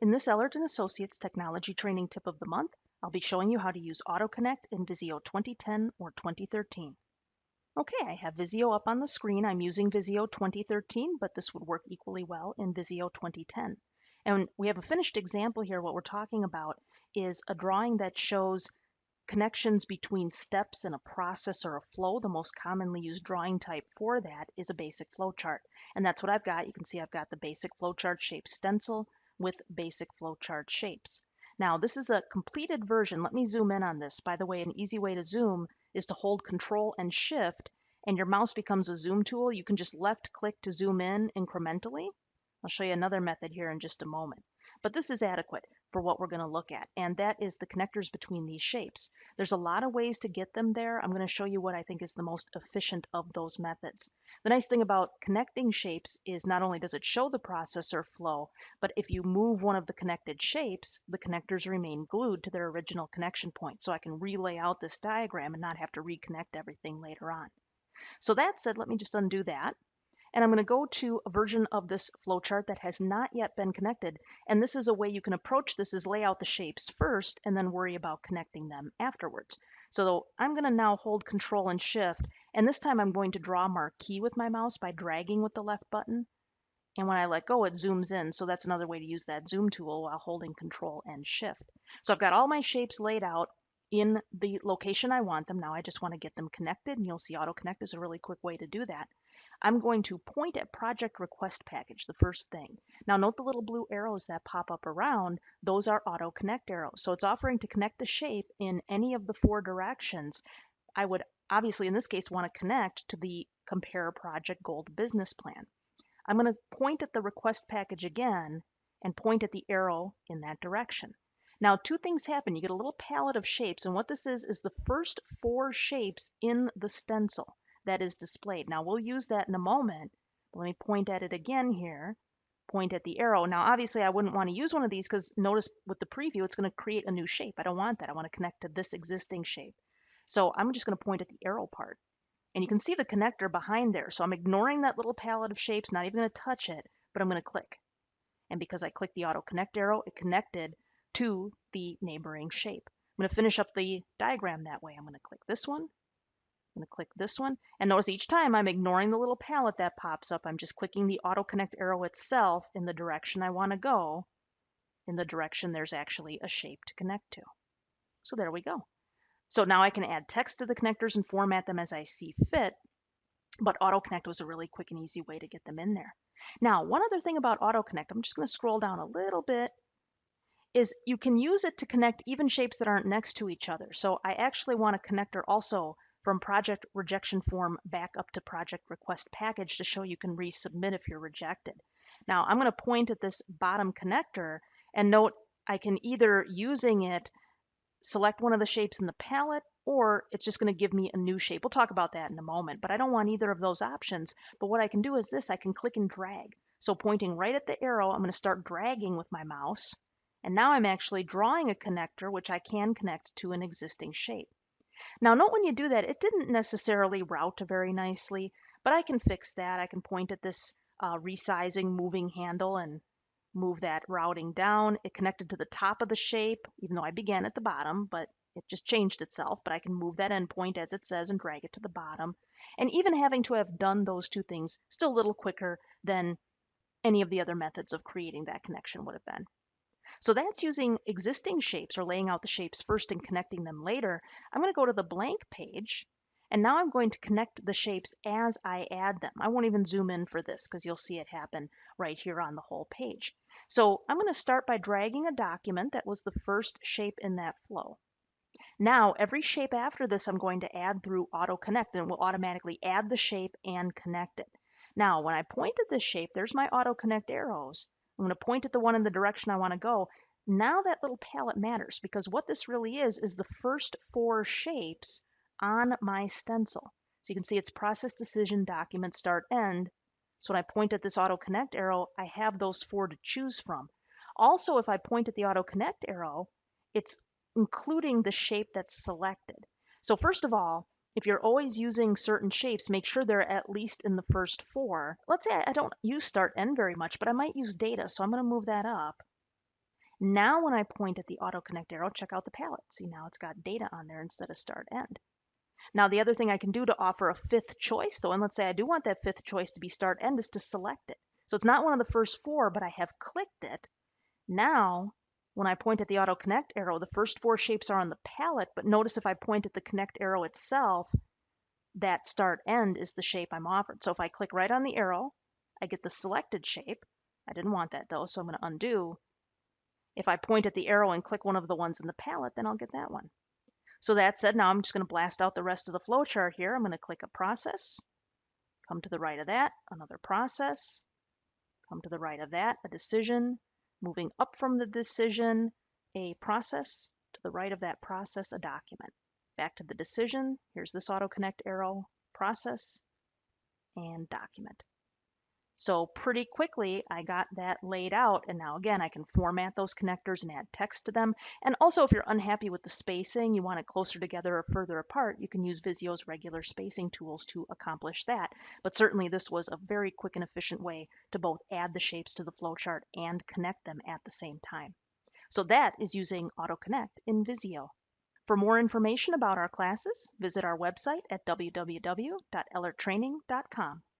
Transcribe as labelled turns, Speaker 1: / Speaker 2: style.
Speaker 1: In this Ellerton Associates Technology Training Tip of the Month, I'll be showing you how to use AutoConnect in Visio 2010 or 2013. Okay, I have Visio up on the screen. I'm using Visio 2013, but this would work equally well in Visio 2010. And we have a finished example here. What we're talking about is a drawing that shows connections between steps in a process or a flow. The most commonly used drawing type for that is a basic flowchart. And that's what I've got. You can see I've got the basic flowchart shape stencil with basic flowchart shapes. Now, this is a completed version. Let me zoom in on this. By the way, an easy way to zoom is to hold Control and Shift, and your mouse becomes a zoom tool. You can just left click to zoom in incrementally. I'll show you another method here in just a moment. But this is adequate for what we're going to look at, and that is the connectors between these shapes. There's a lot of ways to get them there. I'm going to show you what I think is the most efficient of those methods. The nice thing about connecting shapes is not only does it show the process or flow, but if you move one of the connected shapes, the connectors remain glued to their original connection point. So I can relay out this diagram and not have to reconnect everything later on. So that said, let me just undo that. And I'm going to go to a version of this flowchart that has not yet been connected. And this is a way you can approach this is lay out the shapes first and then worry about connecting them afterwards. So I'm going to now hold Control and Shift, and this time I'm going to draw a marquee with my mouse by dragging with the left button. And when I let go, it zooms in. So that's another way to use that zoom tool while holding Control and Shift. So I've got all my shapes laid out in the location I want them. Now I just want to get them connected, and you'll see AutoConnect is a really quick way to do that. I'm going to point at Project Request Package, the first thing. Now note the little blue arrows that pop up around, those are AutoConnect arrows. So it's offering to connect a shape in any of the four directions. I would obviously in this case want to connect to the Compare Project Gold business plan. I'm going to point at the request package again and point at the arrow in that direction. Now, two things happen. You get a little palette of shapes, and what this is the first four shapes in the stencil that is displayed. Now, we'll use that in a moment. Let me point at it again here, point at the arrow. Now, obviously, I wouldn't want to use one of these because notice with the preview, it's going to create a new shape. I don't want that. I want to connect to this existing shape. So I'm just going to point at the arrow part. And you can see the connector behind there. So I'm ignoring that little palette of shapes, not even going to touch it, but I'm going to click. And because I clicked the AutoConnect arrow, it connected to the neighboring shape. I'm going to finish up the diagram that way. I'm going to click this one. I'm going to click this one. And notice each time I'm ignoring the little palette that pops up. I'm just clicking the AutoConnect arrow itself in the direction I want to go, in the direction there's actually a shape to connect to. So there we go. So now I can add text to the connectors and format them as I see fit, but AutoConnect was a really quick and easy way to get them in there. Now, one other thing about AutoConnect, I'm just going to scroll down a little bit, is you can use it to connect even shapes that aren't next to each other. So I actually want a connector also from project rejection form back up to project request package to show you can resubmit if you're rejected. Now, I'm going to point at this bottom connector and note I can either using it select one of the shapes in the palette, or it's just going to give me a new shape. We'll talk about that in a moment, but I don't want either of those options. But what I can do is this, I can click and drag. So pointing right at the arrow, I'm going to start dragging with my mouse. And now I'm actually drawing a connector, which I can connect to an existing shape. Now note when you do that, it didn't necessarily route very nicely, but I can fix that. I can point at this resizing moving handle and move that routing down. It connected to the top of the shape, even though I began at the bottom, but it just changed itself. But I can move that endpoint as it says and drag it to the bottom. And even having to have done those two things, still a little quicker than any of the other methods of creating that connection would have been. So that's using existing shapes or laying out the shapes first and connecting them later. I'm going to go to the blank page. And now I'm going to connect the shapes as I add them. I won't even zoom in for this because you'll see it happen right here on the whole page. So I'm going to start by dragging a document that was the first shape in that flow. Now, every shape after this I'm going to add through AutoConnect, and it will automatically add the shape and connect it. Now, when I point at this shape, there's my AutoConnect arrows. I'm going to point at the one in the direction I want to go. Now that little palette matters because what this really is the first four shapes on my stencil. So you can see it's process, decision, document, start, end. So when I point at this AutoConnect arrow, I have those four to choose from. Also, if I point at the AutoConnect arrow, it's including the shape that's selected. So first of all, if you're always using certain shapes, make sure they're at least in the first four. Let's say I don't use start, end very much, but I might use data, so I'm going to move that up. Now when I point at the AutoConnect arrow, check out the palette. See, now it's got data on there instead of start end. Now the other thing I can do to offer a fifth choice though, and let's say I do want that fifth choice to be start end, is to select it. So it's not one of the first four, but I have clicked it. Now, when I point at the AutoConnect arrow, the first four shapes are on the palette, but notice if I point at the connect arrow itself, that start end is the shape I'm offered. So if I click right on the arrow, I get the selected shape. I didn't want that though, so I'm going to undo. If I point at the arrow and click one of the ones in the palette, then I'll get that one. So that said, now I'm just going to blast out the rest of the flowchart here. I'm going to click a process, come to the right of that, another process, come to the right of that, a decision, moving up from the decision, a process, to the right of that process, a document. Back to the decision, here's this AutoConnect arrow, process, and document. So pretty quickly, I got that laid out, and now again, I can format those connectors and add text to them. And also, if you're unhappy with the spacing, you want it closer together or further apart, you can use Visio's regular spacing tools to accomplish that. But certainly, this was a very quick and efficient way to both add the shapes to the flowchart and connect them at the same time. So that is using AutoConnect in Visio. For more information about our classes, visit our website at www.ellertraining.com.